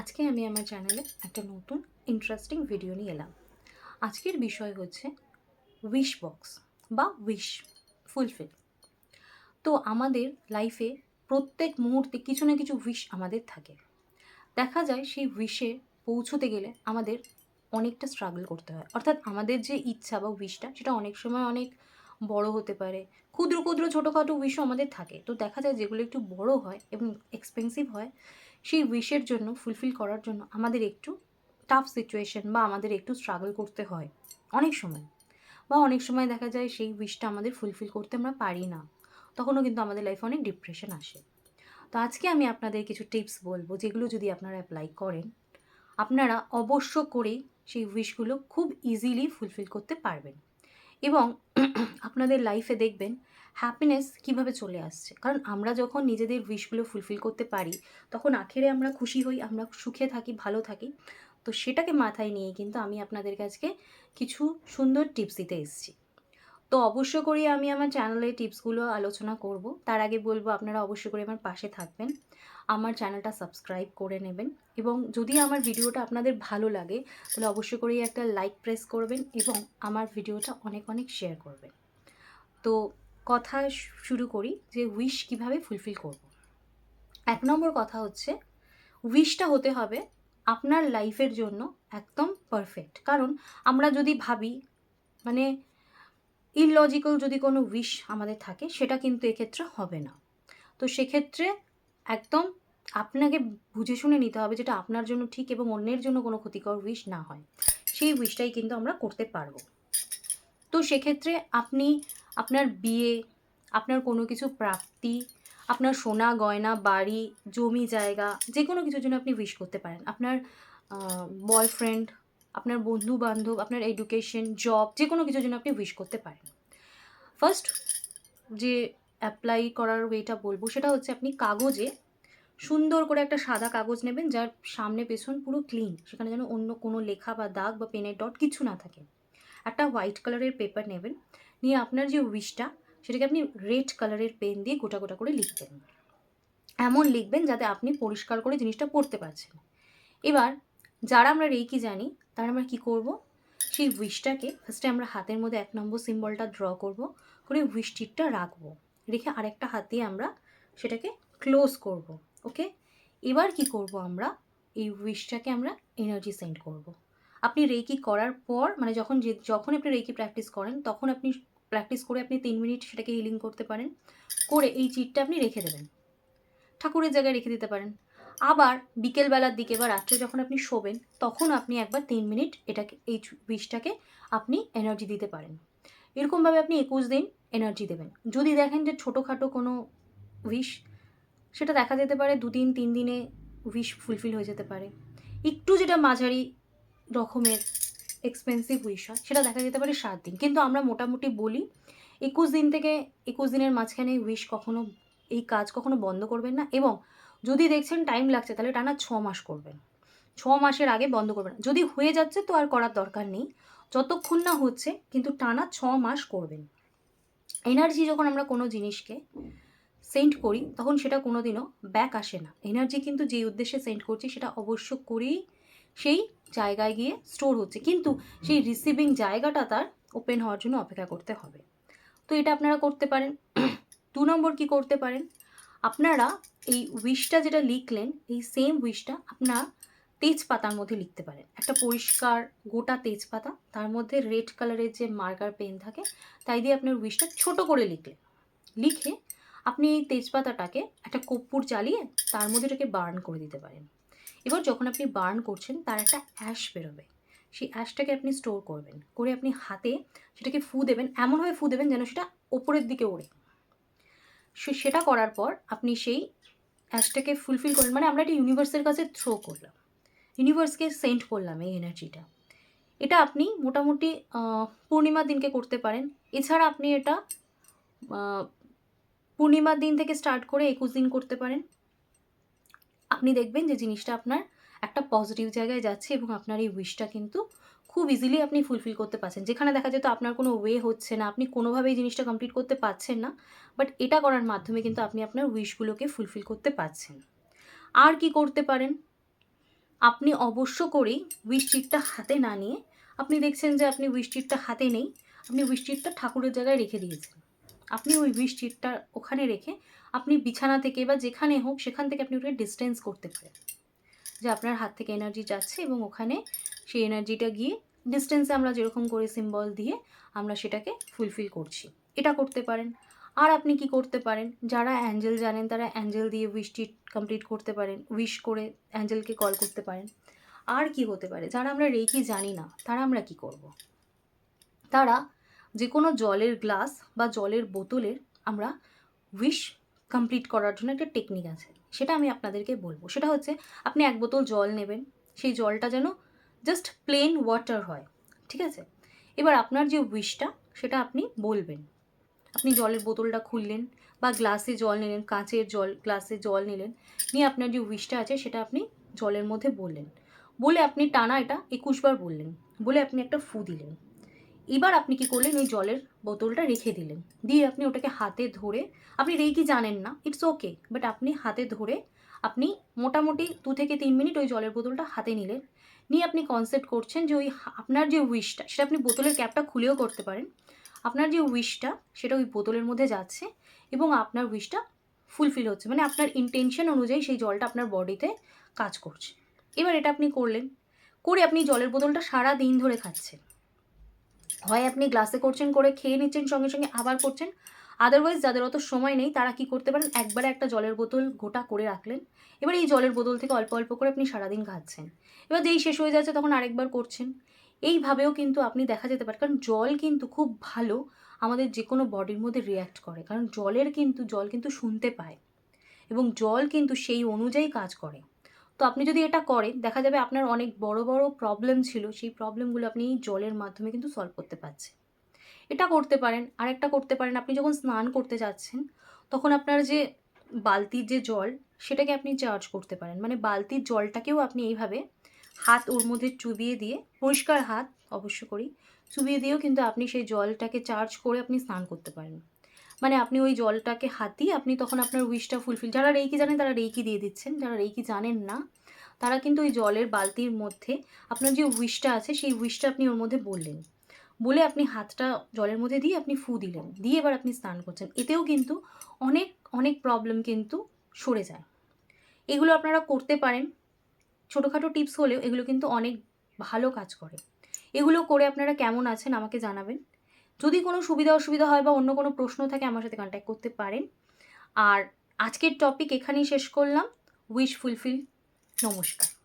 আজকে আমি আমার চ্যানেলে একটা নতুন ইন্টারেস্টিং ভিডিও নিয়ে এলাম। আজকের বিষয় হচ্ছে উইশ বক্স বা উইশ ফুলফিল। তো আমাদের লাইফে প্রত্যেক মুহূর্তে কিছু না কিছু উইশ আমাদের থাকে। দেখা যায় সেই উইশে পৌঁছতে গেলে আমাদের অনেকটা স্ট্রাগল করতে হয়। অর্থাৎ আমাদের যে ইচ্ছা বা উইশটা সেটা অনেক সময় অনেক বড় হতে পারে। ক্ষুদ্র ক্ষুদ্র ছোটোখাটো উইশও আমাদের থাকে। তো দেখা যায় যেগুলো একটু বড় হয় এবং এক্সপেন্সিভ হয়, সেই উইশের জন্য ফুলফিল করার জন্য আমাদের একটু টাফ সিচুয়েশন বা আমাদের একটু স্ট্রাগল করতে হয় অনেক সময়। বা অনেক সময় দেখা যায় সেই উইশটা আমাদের ফুলফিল করতে আমরা পারি না। তখনও কিন্তু আমাদের লাইফে অনেক ডিপ্রেশন আসে। তো আজকে আমি আপনাদের কিছু টিপস বলবো, যেগুলো যদি আপনারা অ্যাপ্লাই করেন, আপনারা অবশ্য করেই সেই উইশগুলো খুব ইজিলি ফুলফিল করতে পারবেন। এবং আপনাদের লাইফে দেখবেন হ্যাপিনেস কিভাবে চলে আসছে। কারণ আমরা যখন নিজেদের উইশগুলো ফুলফিল করতে পারি, তখন আখেরে আমরা খুশি হই, আমরা সুখে থাকি, ভালো থাকি। তো সেটাকে মাথায় নিয়ে কিন্তু আমি আপনাদের কাছে কিছু সুন্দর টিপস দিতে এসেছি। তো অবশ্য করেই আমি আমার চ্যানেলে টিপসগুলো আলোচনা করব। তার আগে বলবো আপনারা অবশ্য করে আমার পাশে থাকবেন, আমার চ্যানেলটা সাবস্ক্রাইব করে নেবেন, এবং যদি আমার ভিডিওটা আপনাদের ভালো লাগে তাহলে অবশ্য করেই একটা লাইক প্রেস করবেন এবং আমার ভিডিওটা অনেক অনেক শেয়ার করবেন। তো কথা শুরু করি যে উইশ কিভাবে ফুলফিল করব। 1 নম্বর কথা হচ্ছে, উইশটা হতে হবে আপনার লাইফের জন্য একদম পারফেক্ট। কারণ আমরা যদি ভাবি, মানে ইললজিক্যাল যদি কোনো উইশ আমাদের থাকে, সেটা কিন্তু এক্ষেত্রে হবে না। তো সেক্ষেত্রে একদম আপনাকে বুঝে শুনে নিতে হবে যেটা আপনার জন্য ঠিক এবং অন্যের জন্য কোনো ক্ষতিকর উইশ না হয়, সেই উইশটাই কিন্তু আমরা করতে পারবো। তো সেক্ষেত্রে আপনি আপনার বিয়ে, আপনার কোনো কিছু প্রাপ্তি, আপনার সোনা গয়না, বাড়ি, জমি জায়গা, যে কোনো কিছুর জন্য আপনি উইশ করতে পারেন। আপনার বয়ফ্রেন্ড, আপনার বন্ধু বান্ধব, আপনার এডুকেশন, জব, যে কোনো কিছুর জন্য আপনি উইশ করতে পারেন। ফার্স্ট যে অ্যাপ্লাই করার ওয়েটা বলবো সেটা হচ্ছে, আপনি কাগজে সুন্দর করে একটা সাদা কাগজ নেবেন, যার সামনে পেছন পুরো ক্লিন, সেখানে যেন অন্য কোনো লেখা বা দাগ বা পেনের ডট কিছু না থাকে। একটা হোয়াইট কালারের পেপার নেবেন, নিয়ে আপনার যে উইশটা সেটাকে আপনি রেড কালারের পেন দিয়ে গোটা গোটা করে লিখবেন। এমন লিখবেন যাতে আপনি পরিষ্কার করে জিনিসটা পড়তে পারছেন। এবার যারা আমরা রেকি জানি, তারা আমরা কী করব, সেই উইশটাকে ফার্স্টে আমরা হাতের মধ্যে 1 নম্বর সিম্বলটা ড্র করব, করে উইশ টিপটা রাখবো, রেখে আরেকটা হাত দিয়ে আমরা সেটাকে ক্লোজ করব। ওকে, এবার কি করব, আমরা এই উইশটাকে আমরা এনার্জি সেন্ড করব। আপনি রেকি করার পর, মানে যখন আপনি রেকি প্র্যাকটিস করেন, তখন আপনি প্র্যাকটিস করে আপনি 3 মিনিট সেটাকে হিলিং করতে পারেন। করে এই চিটটা আপনি রেখে দেবেন, ঠাকুরের জায়গায় রেখে দিতে পারেন। আবার বিকেলবেলার দিকে বা রাত্রে যখন আপনি শোবেন, তখন আপনি একবার 3 মিনিট এটাকে, এই উইশটাকে আপনি এনার্জি দিতে পারেন। এরকমভাবে আপনি 21 দিন এনার্জি দেবেন। যদি দেখেন যে ছোটোখাটো কোনো উইশ, সেটা দেখা যেতে পারে 2 দিন 3 দিনে উইশ ফুলফিল হয়ে যেতে পারে। একটু যেটা মাঝারি রকমের এক্সপেন্সিভ উইশ হয়, সেটা দেখা যেতে পারে 7 দিন। কিন্তু আমরা মোটামুটি বলি 21 দিন থেকে 21 দিনের মাঝখানে উইশ কখনো, এই কাজ কখনো বন্ধ করবেন না। এবং যদি দেখছেন টাইম লাগছে, তাহলে টানা 6 মাস করবেন। 6 মাসের আগে বন্ধ করবেন না। যদি হয়ে যাচ্ছে তো আর করার দরকার নেই, যতক্ষণ না হচ্ছে কিন্তু টানা 6 মাস করবেন। এনার্জি যখন আমরা কোনো জিনিসকে সেন্ড করি, তখন সেটা কোনো দিনও ব্যাক আসে না। এনার্জি কিন্তু যেই উদ্দেশ্যে সেন্ড করছি সেটা অবশ্য করেই সেই জায়গায় গিয়ে স্টোর হচ্ছে, কিন্তু সেই রিসিভিং জায়গাটা তার ওপেন হওয়ার জন্য অপেক্ষা করতে হবে। তো এটা আপনারা করতে পারেন। 2 নম্বর কি করতে পারেন, আপনারা এই উইশটা যেটা লিখলেন, এই সেম উইশটা আপনার তেজপাতার মধ্যে লিখতে পারেন। একটা পরিষ্কার গোটা তেজপাতা, তার মধ্যে রেড কালারের যে মার্কার পেন থাকে, তাই দিয়ে আপনার উইশটা ছোট করে লিখলেন। লিখে আপনি এই তেজপাতাটাকে একটা কর্পূর জ্বালিয়ে তার মধ্যে এটাকে বার্ন করে দিতে পারেন। এবার যখন আপনি বার্ন করছেন, তার একটা অ্যাশ বেরোবে, সেই অ্যাশটাকে আপনি স্টোর করবেন, করে আপনি হাতে সেটাকে ফু দেবেন। এমনভাবে ফু দেবেন যেন সেটা ওপরের দিকে ওড়ে। সেটা করার পর আপনি সেই অ্যাশটাকে ফুলফিল করলেন, মানে আমরা এটা ইউনিভার্সের কাছে থ্রো করলাম, ইউনিভার্সকে সেন্ড করলাম এই এনার্জিটা। এটা আপনি মোটামুটি পূর্ণিমার দিনকে করতে পারেন। এছাড়া আপনি এটা পূর্ণিমার দিন থেকে স্টার্ট করে 21 দিন করতে পারেন। আপনি দেখবেন যে জিনিসটা আপনার একটা পজিটিভ জায়গায় যাচ্ছে এবং আপনার এই উইশটা কিন্তু খুব ইজিলি আপনি ফুলফিল করতে পারছেন। যেখানে দেখা যেত আপনার কোনো ওয়ে হচ্ছে না, আপনি কোনোভাবেই জিনিসটা কমপ্লিট করতে পারছেন না, বাট এটা করার মাধ্যমে কিন্তু আপনি আপনার উইশগুলোকে ফুলফিল করতে পারছেন। আর কি করতে পারেন, আপনি অবশ্য করেই উইশ চিটটা হাতে না নিয়ে, আপনি দেখছেন যে আপনি উইশ চিটটা হাতে নেই, আপনি উইশ চিটটা ঠাকুরের জায়গায় রেখে দিয়েছেন। আপনি ওই উইশ চিটটা ওখানে রেখে আপনি বিছানা থেকে বা যেখানে হোক সেখান থেকে আপনি ওটাকে ডিস্টেন্স করতে পারেন, যে আপনার হাত থেকে এনার্জি যাচ্ছে এবং ওখানে সেই এনার্জিটা গিয়ে ডিস্টেন্সে আমরা যেরকম করে সিম্বল দিয়ে আমরা সেটাকে ফুলফিল করছি, এটা করতে পারেন। আর আপনি কি করতে পারেন, যারা অ্যাঞ্জেল জানেন তারা অ্যাঞ্জেল দিয়ে উইশ চিট কমপ্লিট করতে পারেন, উইশ করে অ্যাঞ্জেলকে কল করতে পারেন। আর কি হতে পারে, যারা আমরা রেকি জানি না তারা আমরা কি করব, তারা যে কোনো জলের গ্লাস বা জলের বোতলের আমরা উইশ কমপ্লিট করার জন্য একটা টেকনিক আছে, সেটা আমি আপনাদেরকে বলবো। সেটা হচ্ছে আপনি এক বোতল জল নেবেন, সেই জলটা যেন জাস্ট প্লেন ওয়াটার হয়, ঠিক আছে? এবার আপনার যে উইশটা সেটা আপনি বলবেন। আপনি জলের বোতলটা খুললেন বা গ্লাসে জল নিলেন, কাঁচের জল গ্লাসে জল নিলেন, নিয়ে আপনার যে উইশটা আছে সেটা আপনি জলের মধ্যে বললেন, বলে আপনি টানা এটা 21 বার বললেন, বলে আপনি একটা ফু দিলেন। এবার আপনি কি করলেন, ওই জলের বোতলটা রেখে দিলেন, দিয়ে আপনি ওটাকে হাতে ধরে, আপনি রেকি জানেন না, ইটস ওকে, বাট আপনি হাতে ধরে আপনি মোটামুটি 2 থেকে 3 মিনিট ওই জলের বোতলটা হাতে নিলেন, নিয়ে আপনি কনসেপ্ট করছেন যে ওই আপনার যে উইশটা সেটা আপনি বোতলের ক্যাপটা খুলেও করতে পারেন, আপনার যে উইশটা সেটা ওই বোতলের মধ্যে যাচ্ছে এবং আপনার উইশটা ফুলফিল হচ্ছে, মানে আপনার ইন্টেনশন অনুযায়ী সেই জলটা আপনার বডিতে কাজ করছে। এবার এটা আপনি করলেন, করে আপনি জলের বোতলটা সারা দিন ধরে খাচ্ছেন, হয় আপনি গ্লাসে করছেন, করে খেয়ে নিচ্ছেন, সঙ্গে সঙ্গে আবার করছেন। আদারওয়াইজ যাদের অত সময় নেই তারা কি করতে পারেন, একবারে একটা জলের বোতল গোটা করে রাখলেন, এবার এই জলের বোতল থেকে অল্প অল্প করে আপনি সারাদিন খাচ্ছেন, এবার যেই শেষ হয়ে যাচ্ছে তখন আরেকবার করছেন। এইভাবেও কিন্তু আপনি দেখা যেতে পারে, কারণ জল কিন্তু খুব ভালো আমাদের যে কোনো বডির মধ্যে রিয়্যাক্ট করে, কারণ জল কিন্তু শুনতে পায় এবং জল কিন্তু সেই অনুযায়ী কাজ করে। তো আপনি যদি এটা করেন, দেখা যাবে আপনার অনেক বড় বড় প্রবলেম ছিল, সেই প্রবলেমগুলো আপনি জলের মাধ্যমে কিন্তু সলভ করতে পারছেন। এটা করতে পারেন। আরেকটা করতে পারেন, আপনি যখন স্নান করতে যাচ্ছেন তখন আপনার যে বালতির যে জল সেটাকে আপনি চার্জ করতে পারেন, মানে বালতির জলটাকেও আপনি এইভাবে হাত ওর মধ্যে চুবিয়ে দিয়ে, পরিষ্কার হাত অবশ্য করি, চুবিয়ে দিয়েও কিন্তু আপনি সেই জলটাকে চার্জ করে আপনি স্নান করতে পারেন। মানে আপনি ওই জলটাকে হাতিয়ে আপনি তখন আপনার উইশটা ফুলফিল, যারা রেকি জানেন তারা রেকি দিয়ে দিচ্ছেন, যারা রেকি জানেন না তারা কিন্তু ওই জলের বালতির মধ্যে আপনার যে উইশটা আছে সেই উইশটা আপনি ওর মধ্যে বললেন, বলে আপনি হাতটা জলের মধ্যে দিয়ে আপনি ফু দিলেন, দিয়ে এবার আপনি স্নান করছেন, এতেও কিন্তু অনেক অনেক প্রবলেম কিন্তু সরে যায়। এগুলো আপনারা করতে পারেন, ছোটোখাটো টিপস হলেও এগুলো কিন্তু অনেক ভালো কাজ করে। এগুলো করে আপনারা কেমন আছেন আমাকে জানাবেন। যদি কোনো সুবিধা অসুবিধা হয় বা অন্য কোনো প্রশ্ন থাকে আমার সাথে কন্ট্যাক্ট করতে পারেন। আর আজকের টপিক এখানেই শেষ করলাম। Wish fulfil. নমস্কার।